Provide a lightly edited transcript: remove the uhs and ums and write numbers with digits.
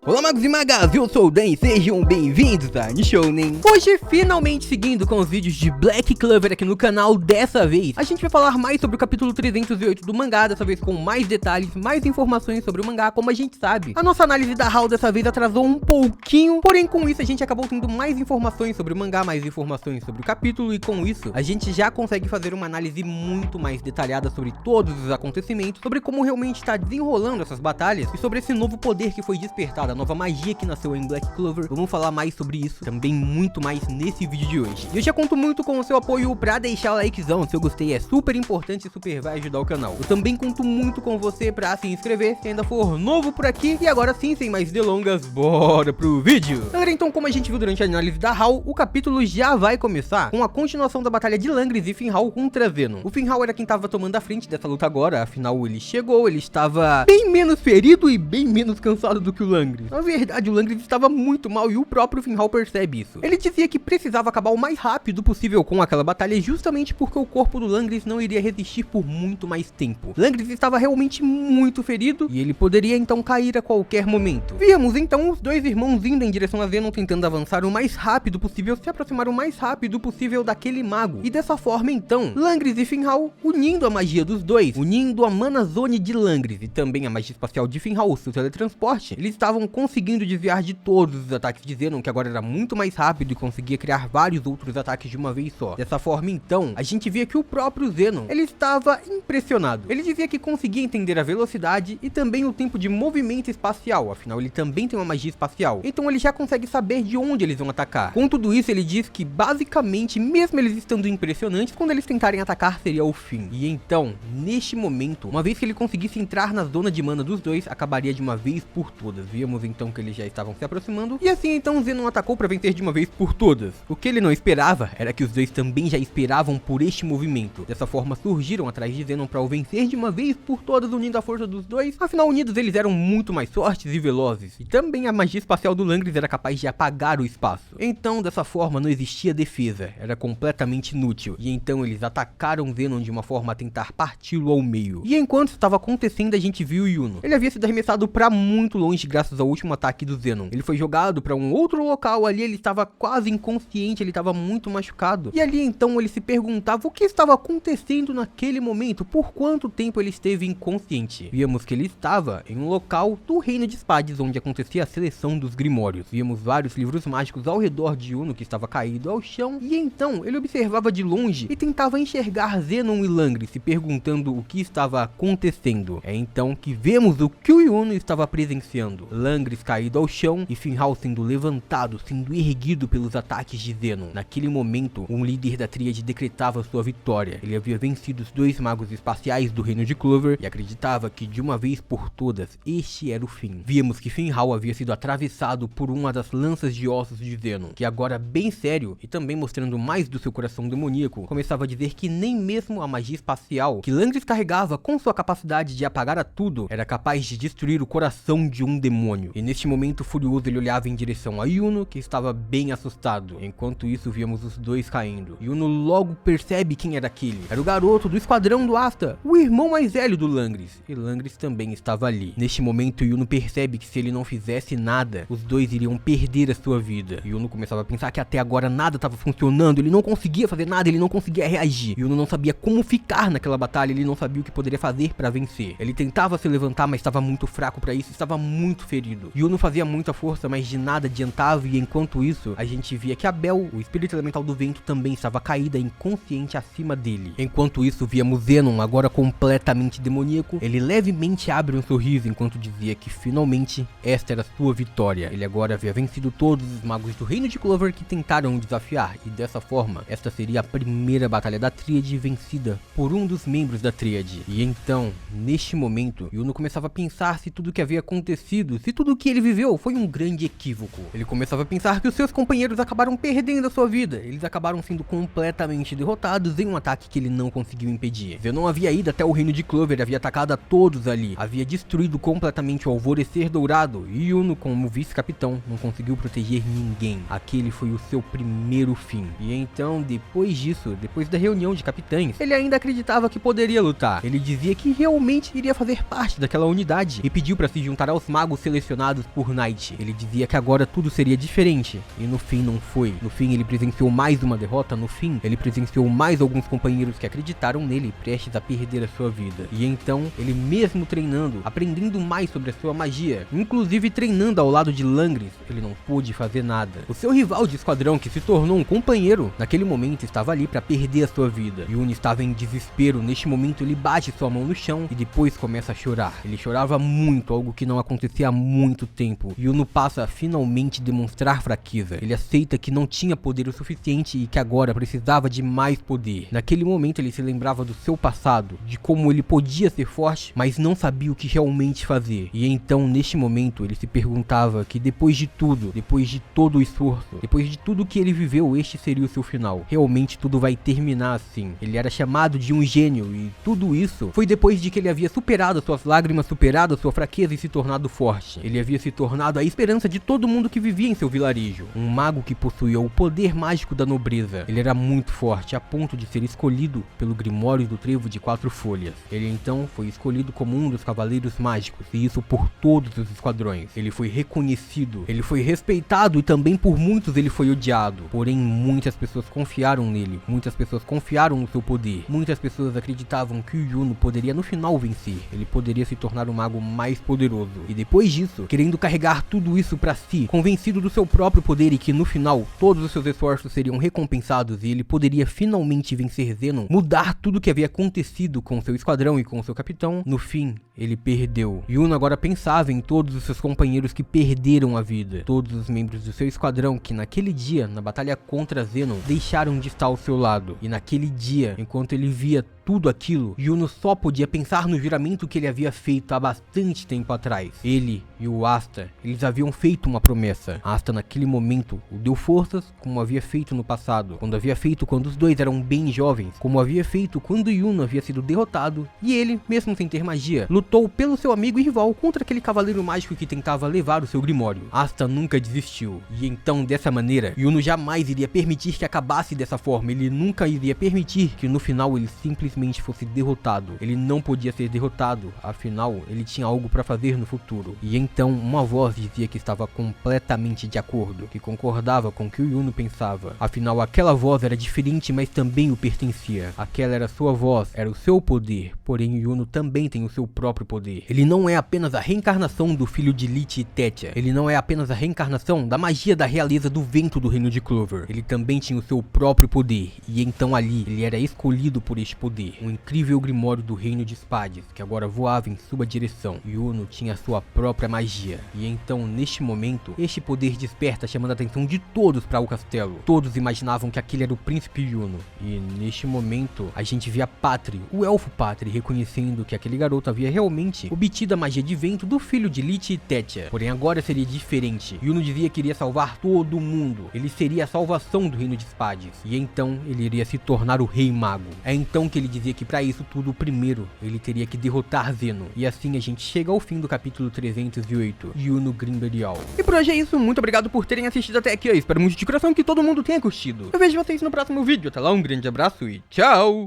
Olá magos e magas, eu sou o Dan e sejam bem-vindos a Nishounen. Hoje, finalmente seguindo com os vídeos de Black Clover aqui no canal, dessa vez a gente vai falar mais sobre o capítulo 308 do mangá, dessa vez com mais detalhes, mais informações sobre o mangá. Como a gente sabe, a nossa análise da HAL dessa vez atrasou um pouquinho, porém com isso a gente acabou tendo mais informações sobre o mangá, mais informações sobre o capítulo, e com isso a gente já consegue fazer uma análise muito mais detalhada sobre todos os acontecimentos, sobre como realmente está desenrolando essas batalhas e sobre esse novo poder que foi despertado, a nova magia que nasceu em Black Clover. Vamos falar mais sobre isso, também muito mais nesse vídeo de hoje. E eu já conto muito com o seu apoio pra deixar o likezão, se eu gostei é super importante e super vai ajudar o canal. Eu também conto muito com você pra se inscrever, se ainda for novo por aqui. E agora sim, sem mais delongas, bora pro vídeo. Galera, então como a gente viu durante a análise da HAL, o capítulo já vai começar com a continuação da batalha de Langris e Finral contra Zenon. O Finral era quem tava tomando a frente dessa luta agora, afinal ele chegou, ele estava bem menos ferido e bem menos cansado do que o Langris. Na verdade, o Langris estava muito mal e o próprio Finral percebe isso. Ele dizia que precisava acabar o mais rápido possível com aquela batalha, justamente porque o corpo do Langris não iria resistir por muito mais tempo. Langris estava realmente muito ferido e ele poderia então cair a qualquer momento. Víamos então os dois irmãos indo em direção a Zenon, tentando avançar o mais rápido possível, se aproximar o mais rápido possível daquele mago. E dessa forma então, Langris e Finral, unindo a magia dos dois, unindo a Mana Zone de Langris e também a magia espacial de Finral, o seu teletransporte, eles estavam conseguindo desviar de todos os ataques de Zenon, que agora era muito mais rápido e conseguia criar vários outros ataques de uma vez só. Dessa forma então, a gente via que o próprio Zenon, ele estava impressionado. Ele dizia que conseguia entender a velocidade e também o tempo de movimento espacial, afinal ele também tem uma magia espacial, então ele já consegue saber de onde eles vão atacar. Com tudo isso, ele diz que basicamente, mesmo eles estando impressionantes, quando eles tentarem atacar seria o fim. E então, neste momento, uma vez que ele conseguisse entrar na zona de mana dos dois, acabaria de uma vez por todas. Víamos então que eles já estavam se aproximando, e assim então Zenon atacou para vencer de uma vez por todas. O que ele não esperava era que os dois também já esperavam por este movimento. Dessa forma surgiram atrás de Zenon para o vencer de uma vez por todas, unindo a força dos dois. Afinal, unidos eles eram muito mais fortes e velozes, e também a magia espacial do Langris era capaz de apagar o espaço. Então dessa forma não existia defesa, era completamente inútil, e então eles atacaram Zenon de uma forma a tentar parti-lo ao meio. E enquanto estava acontecendo, a gente viu o Yuno. Ele havia sido arremessado para muito longe graças ao último ataque do Zenon. Ele foi jogado para um outro local, ali ele estava quase inconsciente, ele estava muito machucado. E ali então ele se perguntava o que estava acontecendo naquele momento, por quanto tempo ele esteve inconsciente. Víamos que ele estava em um local do Reino de Spades, onde acontecia a seleção dos Grimórios. Víamos vários livros mágicos ao redor de Yuno, que estava caído ao chão, e então ele observava de longe e tentava enxergar Zenon e Langris, se perguntando o que estava acontecendo. É então que vemos o que o Yuno estava presenciando: Langris caído ao chão e Finral sendo levantado, sendo erguido pelos ataques de Zenon. Naquele momento, um líder da tríade decretava sua vitória. Ele havia vencido os dois magos espaciais do Reino de Clover e acreditava que de uma vez por todas este era o fim. Víamos que Finral havia sido atravessado por uma das lanças de ossos de Zenon, que agora bem sério e também mostrando mais do seu coração demoníaco, começava a dizer que nem mesmo a magia espacial que Langris carregava com sua capacidade de apagar a tudo era capaz de destruir o coração de um demônio. E neste momento furioso ele olhava em direção a Yuno, que estava bem assustado. Enquanto isso víamos os dois caindo. Yuno logo percebe quem era aquele. Era o garoto do esquadrão do Asta, o irmão mais velho do Langris. E Langris também estava ali. Neste momento Yuno percebe que se ele não fizesse nada, os dois iriam perder a sua vida. Yuno começava a pensar que até agora nada estava funcionando, ele não conseguia fazer nada, ele não conseguia reagir. Yuno não sabia como ficar naquela batalha, ele não sabia o que poderia fazer para vencer. Ele tentava se levantar, mas estava muito fraco para isso, estava muito ferido. Yuno fazia muita força, mas de nada adiantava, e enquanto isso, a gente via que Abel, o espírito elemental do vento, também estava caída inconsciente acima dele. Enquanto isso, víamos Zenon, agora completamente demoníaco. Ele levemente abre um sorriso enquanto dizia que finalmente esta era sua vitória. Ele agora havia vencido todos os magos do Reino de Clover que tentaram o desafiar, e dessa forma, esta seria a primeira batalha da tríade vencida por um dos membros da tríade. E então, neste momento, Yuno começava a pensar se tudo que havia acontecido, se tudo que ele viveu foi um grande equívoco. Ele começava a pensar que os seus companheiros acabaram perdendo a sua vida, eles acabaram sendo completamente derrotados em um ataque que ele não conseguiu impedir. Zenon havia ido até o Reino de Clover, havia atacado a todos ali, havia destruído completamente o Alvorecer Dourado, e Yuno, como vice-capitão, não conseguiu proteger ninguém. Aquele foi o seu primeiro fim. E então, depois disso, depois da reunião de capitães, ele ainda acreditava que poderia lutar. Ele dizia que realmente iria fazer parte daquela unidade e pediu para se juntar aos magos selecionados coordenados por Knight. Ele dizia que agora tudo seria diferente, e no fim não foi. No fim ele presenciou mais uma derrota, no fim ele presenciou mais alguns companheiros que acreditaram nele prestes a perder a sua vida. E então, ele mesmo treinando, aprendendo mais sobre a sua magia, inclusive treinando ao lado de Langris, ele não pôde fazer nada. O seu rival de esquadrão, que se tornou um companheiro, naquele momento estava ali para perder a sua vida. Yuno estava em desespero. Neste momento ele bate sua mão no chão e depois começa a chorar. Ele chorava muito, algo que não acontecia há muito tempo. Yuno passa a finalmente demonstrar fraqueza. Ele aceita que não tinha poder o suficiente e que agora precisava de mais poder. Naquele momento ele se lembrava do seu passado, de como ele podia ser forte, mas não sabia o que realmente fazer. E então, neste momento, ele se perguntava que depois de tudo, depois de todo o esforço, depois de tudo que ele viveu, este seria o seu final. Realmente tudo vai terminar assim. Ele era chamado de um gênio e tudo isso foi depois de que ele havia superado suas lágrimas, superado sua fraqueza e se tornado forte. Ele havia se tornado a esperança de todo mundo que vivia em seu vilarejo. Um mago que possuía o poder mágico da nobreza. Ele era muito forte, a ponto de ser escolhido pelo Grimório do Trevo de 4 folhas. Ele então foi escolhido como um dos cavaleiros mágicos, e isso por todos os esquadrões. Ele foi reconhecido, ele foi respeitado e também por muitos ele foi odiado. Porém, muitas pessoas confiaram nele, muitas pessoas confiaram no seu poder. Muitas pessoas acreditavam que o Yuno poderia no final vencer. Ele poderia se tornar o mago mais poderoso. E depois disso, querendo carregar tudo isso pra si, convencido do seu próprio poder e que no final todos os seus esforços seriam recompensados e ele poderia finalmente vencer Zenon, mudar tudo o que havia acontecido com seu esquadrão e com seu capitão, no fim, ele perdeu. Yuno agora pensava em todos os seus companheiros que perderam a vida, todos os membros do seu esquadrão que naquele dia, na batalha contra Zenon, deixaram de estar ao seu lado. E naquele dia, enquanto ele via tudo aquilo, Yuno só podia pensar no juramento que ele havia feito há bastante tempo atrás. Ele e o Asta, eles haviam feito uma promessa. Asta naquele momento o deu forças, como havia feito no passado, quando havia feito quando os dois eram bem jovens, como havia feito quando Yuno havia sido derrotado, e ele, mesmo sem ter magia, lutou pelo seu amigo e rival contra aquele cavaleiro mágico que tentava levar o seu Grimório. Asta nunca desistiu, e então dessa maneira, Yuno jamais iria permitir que acabasse dessa forma. Ele nunca iria permitir que no final ele simplesmente fosse derrotado. Ele não podia ser derrotado, afinal ele tinha algo para fazer no futuro. E então uma voz dizia que estava completamente de acordo, que concordava com o que o Yuno pensava. Afinal aquela voz era diferente, mas também o pertencia. Aquela era sua voz, era o seu poder, porém o Yuno também tem o seu próprio poder. Ele não é apenas a reencarnação do filho de Lich e Tetia. Ele não é apenas a reencarnação da magia da realeza do vento do reino de Clover. Ele também tinha o seu próprio poder, e então ali ele era escolhido por este poder. Um incrível Grimório do reino de Spades, que agora voava em sua direção. Yuno tinha sua própria magia. E então, neste momento, este poder desperta, chamando a atenção de todos para o castelo. Todos imaginavam que aquele era o príncipe Yuno. E neste momento, a gente via Patri, o elfo Patri, reconhecendo que aquele garoto havia realmente obtido a magia de vento do filho de Lich e Tetia. Porém, agora seria diferente. Yuno dizia que iria salvar todo mundo. Ele seria a salvação do reino de Spades. E então, ele iria se tornar o Rei Mago. É então que ele dizia que para isso tudo, primeiro, ele teria que derrotar Zenon. E assim a gente chega ao fim do capítulo 308, Yuno Grimberial. E por hoje é isso, muito obrigado por terem assistido até aqui. Eu espero muito de coração que todo mundo tenha curtido. Eu vejo vocês no próximo vídeo. Até lá, um grande abraço e tchau!